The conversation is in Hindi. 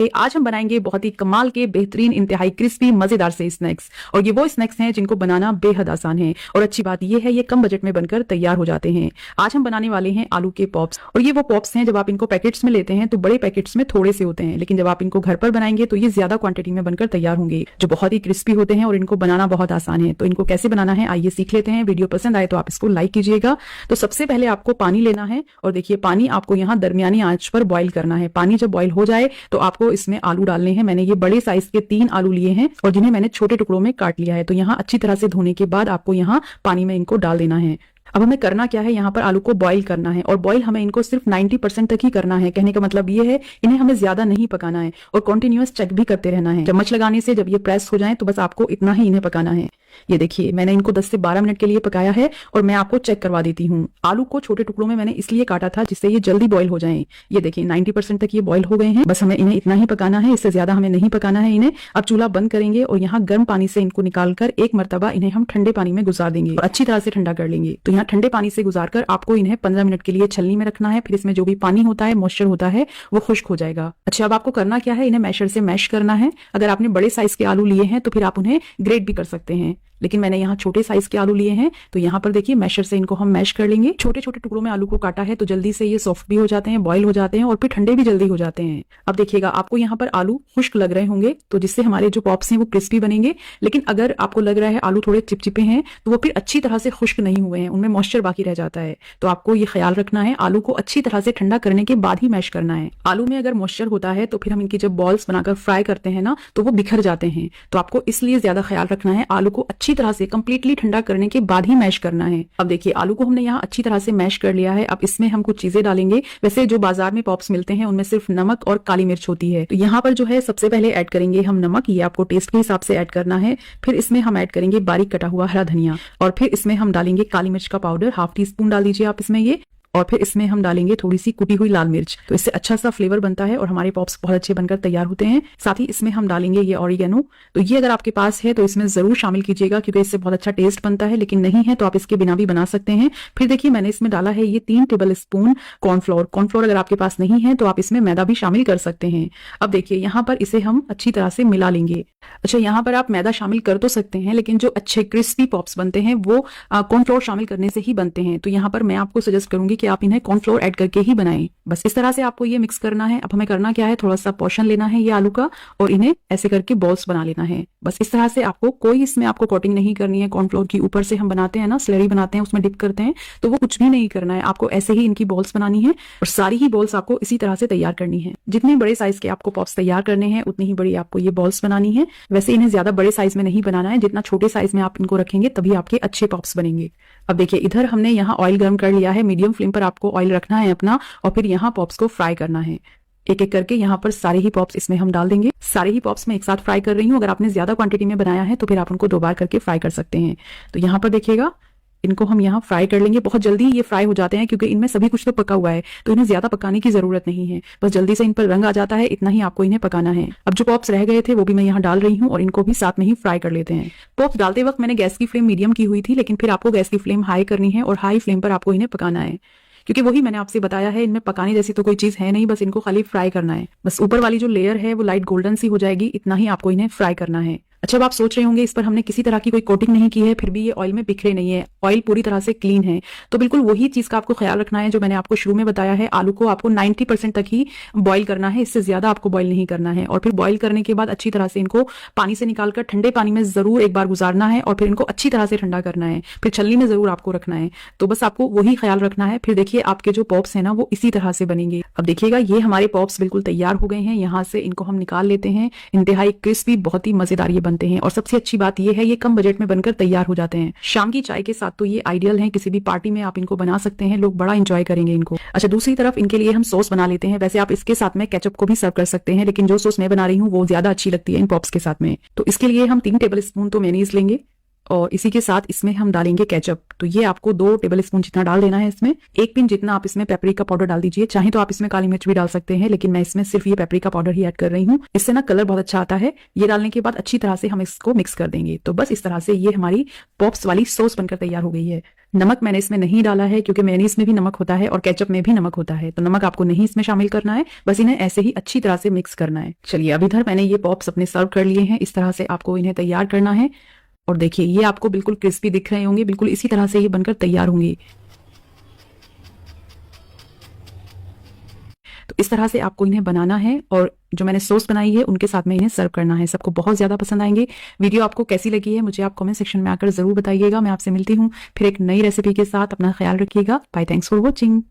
आज हम बनाएंगे बहुत ही कमाल के बेहतरीन इंतहाई क्रिस्पी मजेदार से स्नैक्स। और ये वो स्नैक्स हैं जिनको बनाना बेहद आसान है और अच्छी बात ये है ये कम बजट में बनकर तैयार हो जाते हैं। आज हम बनाने वाले हैं आलू के पॉप्स। और ये वो पॉप्स हैं जब आप इनको पैकेट्स में लेते हैं तो बड़े पैकेट्स में थोड़े से होते हैं, लेकिन जब आप इनको घर पर बनाएंगे तो ये ज्यादा क्वांटिटी में बनकर तैयार होंगे, जो बहुत ही क्रिस्पी होते हैं और इनको बनाना बहुत आसान है। तो इनको कैसे बनाना है आइए सीख लेते हैं। वीडियो पसंद आए तो आप इसको लाइक कीजिएगा। तो सबसे पहले आपको पानी लेना है और देखिए पानी आपको यहाँ दरमियानी आंच पर बॉईल करना है। पानी जब बॉईल हो जाए तो आपको इसमें आलू डालने हैं। मैंने ये बड़े साइज के 3 आलू लिए हैं और जिन्हें मैंने छोटे टुकड़ों में काट लिया है। तो यहाँ अच्छी तरह से धोने के बाद आपको यहाँ पानी में इनको डाल देना है। अब हमें करना क्या है, यहाँ पर आलू को बॉईल करना है और बॉईल हमें इनको सिर्फ 90% तक ही करना है। कहने का मतलब ये है इन्हें हमें ज्यादा नहीं पकाना है और कंटिन्यूअस चेक भी करते रहना है। चम्मच लगाने से जब ये प्रेस हो जाए तो बस आपको इतना ही इन्हें पकाना है। ये देखिए मैंने इनको 10 से 12 मिनट के लिए पकाया है और मैं आपको चेक करवा देती हूँ। आलू को छोटे टुकड़ों में मैंने इसलिए काटा था जिससे ये जल्दी बॉईल हो जाएं। ये देखिए 90% तक ये बॉईल हो गए हैं। बस हमें इन्हें इतना ही पकाना है, इससे ज्यादा हमें नहीं पकाना है इन्हें। अब चूल्हा बंद करेंगे और यहाँ गर्म पानी से इनको निकालकर एक मरतबा इन्हें हम ठंडे पानी में गुजार देंगे और अच्छी तरह से ठंडा कर लेंगे। तो यहाँ ठंडे पानी से गुजारकर आपको इन्हें 15 मिनट के लिए छलनी में रखना है। फिर इसमें जो भी पानी होता है, मॉइस्चर होता है, वो खुश्क हो जाएगा। अच्छा, अब आपको करना क्या है, इन्हें मैशर से मैश करना है। अगर आपने बड़े साइज के आलू लिए हैं तो फिर आप उन्हें ग्रेट भी कर सकते हैं, लेकिन मैंने यहाँ छोटे साइज के आलू लिए हैं तो यहाँ पर देखिए मैशर से इनको हम मैश कर लेंगे। छोटे छोटे टुकड़ों में आलू को काटा है तो जल्दी से ये सॉफ्ट भी हो जाते हैं, बॉईल हो जाते हैं और फिर ठंडे भी जल्दी हो जाते हैं। अब देखिएगा आपको यहाँ पर आलू खुश्क लग रहे होंगे तो जिससे हमारे जो पॉप्स हैं वो क्रिस्पी बनेंगे। लेकिन अगर आपको लग रहा है आलू थोड़े चिपचिपे हैं तो वो फिर अच्छी तरह से खुश्क नहीं हुए हैं, उनमें मॉइस्चर बाकी रह जाता है। तो आपको ये ख्याल रखना है आलू को अच्छी तरह से ठंडा करने के बाद ही मैश करना है। आलू में अगर मॉइस्चर होता है तो फिर हम इनकी जब बॉल्स बनाकर फ्राई करते हैं ना तो वो बिखर जाते हैं। तो आपको इसलिए ज्यादा ख्याल रखना है, आलू को अच्छी तरह से कंप्लीटली ठंडा करने के बाद ही मैश करना है। अब देखिए आलू को हमने यहाँ अच्छी तरह से मैश कर लिया है। अब इसमें हम कुछ चीजें डालेंगे। वैसे जो बाजार में पॉप्स मिलते हैं उनमें सिर्फ नमक और काली मिर्च होती है। तो यहाँ पर जो है सबसे पहले ऐड करेंगे हम नमक, ये आपको टेस्ट के हिसाब से ऐड करना है। फिर इसमें हम ऐड करेंगे बारीक कटा हुआ हरा धनिया और फिर इसमें हम डालेंगे काली मिर्च का पाउडर, ½ टीस्पून डाल दीजिए आप इसमें ये। और फिर इसमें हम डालेंगे थोड़ी सी कुटी हुई लाल मिर्च, तो इससे अच्छा सा फ्लेवर बनता है और हमारे पॉप्स बहुत अच्छे बनकर तैयार होते हैं। साथ ही इसमें हम डालेंगे ये ऑरिगेनो, तो ये अगर आपके पास है तो इसमें जरूर शामिल कीजिएगा क्योंकि इससे बहुत अच्छा टेस्ट बनता है, लेकिन नहीं है तो आप इसके बिना भी बना सकते हैं। फिर देखिए मैंने इसमें डाला है ये 3 टेबल स्पून कॉर्नफ्लोर। कॉर्नफ्लोर अगर आपके पास नहीं है तो आप इसमें मैदा भी शामिल कर सकते हैं। अब देखिए यहाँ पर इसे हम अच्छी तरह से मिला लेंगे। अच्छा, यहाँ पर आप मैदा शामिल कर तो सकते हैं लेकिन जो अच्छे क्रिस्पी पॉप्स बनते हैं वो कॉर्नफ्लोर शामिल करने से ही बनते हैं। तो यहाँ पर मैं आपको सजेस्ट करूंगी कि आप इन्हें कॉर्नफ्लोर ऐड करके ही बनाएं। बस इस तरह से आपको ये मिक्स करना है। अब हमें करना क्या है, थोड़ा सा पोर्शन लेना है ये आलू का और इन्हें ऐसे करके बॉल्स बना लेना है। बस इस तरह से आपको कोई इसमें आपको कोटिंग नहीं करनी है। कॉर्नफ्लोर की ऊपर से हम बनाते हैं ना, स्लरी बनाते हैं, उसमें डिप करते हैं, तो वो कुछ भी नहीं करना है। आपको ऐसे ही इनकी बॉल्स बनानी है और सारी ही बॉल्स आपको इसी तरह से तैयार करनी है। जितने बड़े साइज के आपको पॉप्स तैयार करने हैं उतनी ही बड़ी आपको ये बॉल्स बनानी है। वैसे इन्हें ज्यादा बड़े साइज में नहीं बनाना है, जितना छोटे साइज में आप इनको रखेंगे तभी आपके अच्छे पॉप्स बनेंगे। अब देखिए इधर हमने यहाँ ऑयल गर्म कर लिया है। मीडियम फ्लेम पर आपको ऑयल रखना है अपना और फिर यहाँ पॉप्स को फ्राई करना है। एक एक करके यहाँ पर सारे ही पॉप्स इसमें हम डाल देंगे। सारे ही पॉप्स मैं एक साथ फ्राई कर रही हूँ। अगर आपने ज्यादा क्वांटिटी में बनाया है तो फिर आप उनको 2 बार करके फ्राई कर सकते हैं। तो यहाँ पर देखिएगा इनको हम यहाँ फ्राई कर लेंगे। बहुत जल्दी ये फ्राई हो जाते हैं क्योंकि इनमें सभी कुछ तो पका हुआ है, तो इन्हें ज्यादा पकाने की जरूरत नहीं है। बस जल्दी से इन पर रंग आ जाता है, इतना ही आपको इन्हें पकाना है। अब जो पॉप्स रह गए थे वो भी मैं यहाँ डाल रही हूँ और इनको भी साथ में ही फ्राई कर लेते हैं। पॉप्स डालते वक्त मैंने गैस की फ्लेम मीडियम की हुई थी, लेकिन फिर आपको गैस की फ्लेम हाई करनी है और हाई फ्लेम पर आपको इन्हें पकाना है, क्योंकि वही मैंने आपसे बताया है इनमें पकाने जैसी तो कोई चीज है नहीं, बस इनको खाली फ्राई करना है। बस ऊपर वाली जो लेयर है वो लाइट गोल्डन सी हो जाएगी, इतना ही आपको इन्हें फ्राई करना है। अच्छा, अब आप सोच रहे होंगे इस पर हमने किसी तरह की कोई कोटिंग नहीं की है फिर भी ये ऑयल में बिखरे नहीं है, ऑयल पूरी तरह से क्लीन है। तो बिल्कुल वही चीज का आपको ख्याल रखना है जो मैंने आपको शुरू में बताया है। आलू को आपको 90% तक ही बॉईल करना है, इससे ज्यादा आपको बॉईल नहीं करना है। और फिर बॉईल करने के बाद अच्छी तरह से इनको पानी से निकालकर ठंडे पानी में जरूर एक बार गुजारना है और फिर इनको अच्छी तरह से ठंडा करना है। फिर छलनी में जरूर आपको रखना है। तो बस आपको वही ख्याल रखना है। फिर देखिए आपके जो पॉप्स है ना वो इसी तरह से बनेंगे। अब देखिएगा ये हमारे पॉप्स बिल्कुल तैयार हो गए हैं। यहाँ से इनको हम निकाल लेते हैं। इंतहाई क्रिस्पी, बहुत ही मजेदार ये बनते हैं और सबसे अच्छी बात ये है ये कम बजट में बनकर तैयार हो जाते हैं। शाम की चाय के साथ तो ये आइडियल हैं, किसी भी पार्टी में आप इनको बना सकते हैं, लोग बड़ा एंजॉय करेंगे इनको। अच्छा, दूसरी तरफ इनके लिए हम सॉस बना लेते हैं। वैसे आप इसके साथ में केचप को भी सर्व कर सकते हैं, लेकिन जो सॉस मैं बना रही हूँ वो ज्यादा अच्छी लगती है इन पॉप्स के साथ में। तो इसके लिए हम 3 टेबल स्पून तो मेयोनीज लेंगे और इसी के साथ इसमें हम डालेंगे केचप। तो ये आपको 2 टेबल स्पून जितना डाल देना है इसमें। 1 पिंच जितना आप इसमें पेपरिका पाउडर डाल दीजिए। चाहे तो आप इसमें काली मिर्च भी डाल सकते हैं, लेकिन मैं इसमें सिर्फ ये पेपरिका पाउडर ही ऐड कर रही हूँ। इससे ना कलर बहुत अच्छा आता है। ये डालने के बाद अच्छी तरह से हम इसको मिक्स कर देंगे। तो बस इस तरह से ये हमारी पॉप्स वाली सॉस बनकर तैयार हो गई है। नमक मैंने इसमें नहीं डाला है क्योंकि मेयोनीज में भी नमक होता है और केचप में भी नमक होता है, तो नमक आपको नहीं इसमें शामिल करना है, बस इन्हें ऐसे ही अच्छी तरह से मिक्स करना है। चलिए अब इधर मैंने ये पॉप्स अपने सर्व कर लिए हैं। इस तरह से आपको इन्हें तैयार करना है और देखिए ये आपको बिल्कुल क्रिस्पी दिख रहे होंगे, बिल्कुल इसी तरह से ये बनकर तैयार होंगे। तो इस तरह से आपको इन्हें बनाना है और जो मैंने सॉस बनाई है उनके साथ में इन्हें सर्व करना है। सबको बहुत ज्यादा पसंद आएंगे। वीडियो आपको कैसी लगी है मुझे आप कमेंट सेक्शन में आकर जरूर बताइएगा। मैं आपसे मिलती हूँ फिर एक नई रेसिपी के साथ। अपना ख्याल रखिएगा। Bye, thanks for watching.